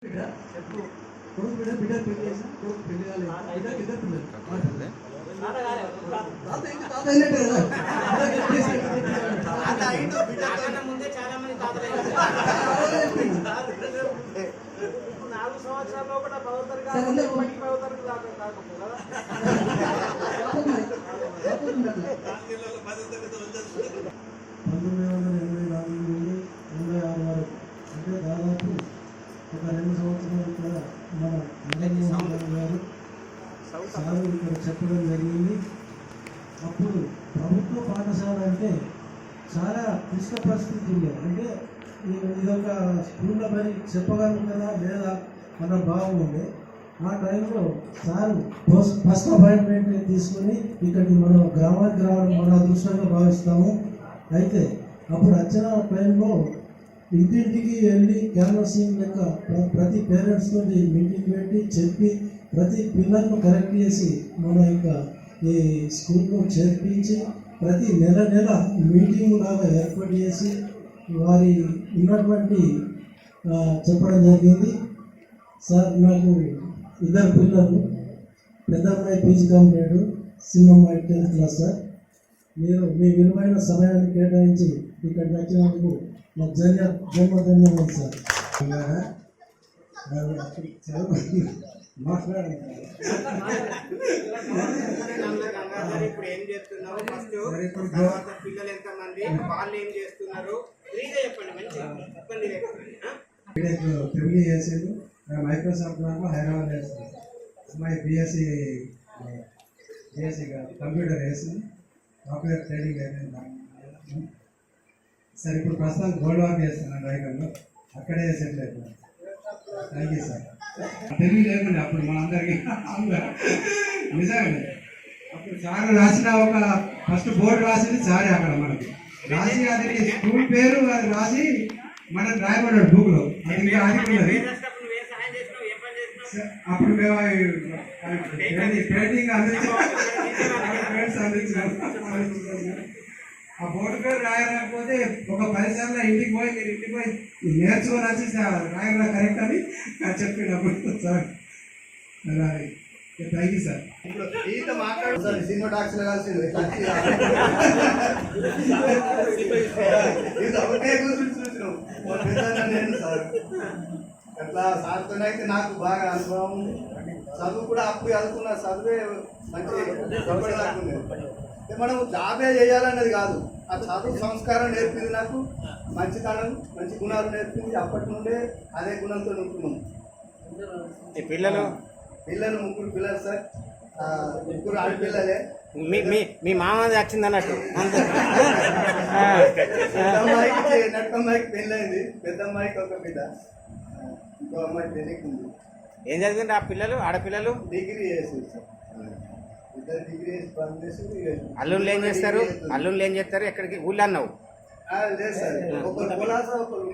కొడుకు బిడ్డ బిడ్డ పెళ్లి చేసిన కొడుకు పెళ్లి కాలేదు ఇద్దరు పిల్లలు తాత ఇంకా తాత అయినట్టే కదా ముందే చాలా మంది తాతలు 4 సంవత్సరాల లోపల పదవుతారు కాకపోతే అంటే దాదాపు ఒక 2 సంవత్సరాలు కూడా మన జగన్మోహన్ గారు సార్ ఇక్కడ చెప్పడం జరిగింది. అప్పుడు ప్రభుత్వ పాఠశాల అంటే చాలా క్లిష్ట పరిస్థితుల్లో అంటే ఇదొక స్కూల్లో మరి చెప్పగలను కదా లేదా మన భావం ఉండే ఆ టైంలో సార్ ఫస్ట్ అపాయింట్మెంట్ తీసుకొని ఇక్కడికి మనం గ్రామానికి రావడం మన అదృష్టంగా భావిస్తాము. అయితే అప్పుడు వచ్చిన టైంలో ఇంటింటికి వెళ్ళి క్యాన్వాసింగ్ లెక్క ప్రతి పేరెంట్స్ తోటి మీటింగ్ పెట్టి చెప్పి ప్రతి పిల్లలను కరెక్ట్ చేసి మన యొక్క ఈ స్కూల్లో చేర్పించి ప్రతి నెల మీటింగ్ లాగా ఏర్పాటు చేసి వారి ఉన్నటువంటి చెప్పడం జరిగింది. సార్ నాకు 2 పిల్లలు, పెద్ద అమ్మాయి పీజీ కంప్లీట్, చిన్న అమ్మాయి 10th క్లాస్. సార్ మీరు మీ విలువైన సమయాన్ని కేటాయించి ఇక్కడికి వచ్చినందుకు నా జన్మధన్యవాదాలు సార్. మాట్లాడాలి ఇప్పుడు ఏం చేస్తున్నారు, పిల్లలు ఎంతమంది, వాళ్ళు ఏం చేస్తున్నారు, చెప్పండి. మంచి ట్రిపుల్ చేసేది మైక్రోసాఫ్ట్ నాకు హైదరాబాద్ వేస్తుంది. అమ్మాయి బీఎస్సీ కంప్యూటర్ వేసింది, సాఫ్ట్వేర్ ట్రైనింగ్ అయిపోయింది. సార్ ఇప్పుడు ప్రస్తుతం గోల్డ్ వాక్ చేస్తున్నాను రైగన్లో, అక్కడే సెటిల్ అయిపోయింది. Thank you sir. తెలుగు లేకుండా అప్పుడు మనందరికీ నిజంగా అప్పుడు సార్ రాసిన ఒక ఫస్ట్ బోర్డు రాసింది సారే అక్కడ మనకి రాసి అది స్కూల్ పేరు అది రాసి మనం రాయబడ్డాడు బుక్లో. అది ఇంకా ఆగిపోయింది. అప్పుడు మేము ట్రైనింగ్ అందించినాం. ఆ బోర్డు పేరు రాయలేకపోతే ఒక 10 సార్లు ఇంటికి పోయి మీరు ఇంటికి పోయి నేర్చుకొని వచ్చి రాయగల కరెక్ట్ అని చెప్పినప్పుడు సార్ అలాగే. Thank you sir. ఇప్పుడు మాట్లాడు సినిమా టాక్స్లో కలిసి సార్ అట్లా సార్తోనైతే నాకు బాగా అనుభవం. చదువు కూడా అప్పుడు చదువుకున్న చదువే మంచి మనం జాబే చేయాలన్నది కాదు, ఆ చదువు సంస్కారం నేర్పింది, నాకు మంచితనం మంచి గుణాలు నేర్పింది. అప్పటి నుండే అదే గుణంతో ఉంటున్నాం. పిల్లలు 3 పిల్లలు సార్, 3 ఆడపిల్లలే. మీ మామ వచ్చింది అన్నట్టు. నట్టమ్మాయికి పెళ్ళైంది, పెద్ద అమ్మాయికి ఒక బిడ్డ, ఇంకో అమ్మాయి పెళ్ళికి ఉంది. ఏం చదివింది ఆ పిల్లలు, ఆడపిల్లలు? డిగ్రీ చేసింది సార్, 2 డిగ్రీ చేసి పని చేసి. అల్లుళ్ళు ఏం చేస్తారు? అల్లుళ్ళు ఏం చేస్తారు? ఎక్కడికి ఊళ్ళో అన్నావు? లేదు సార్, ఒకరు పొలాస ఒకరు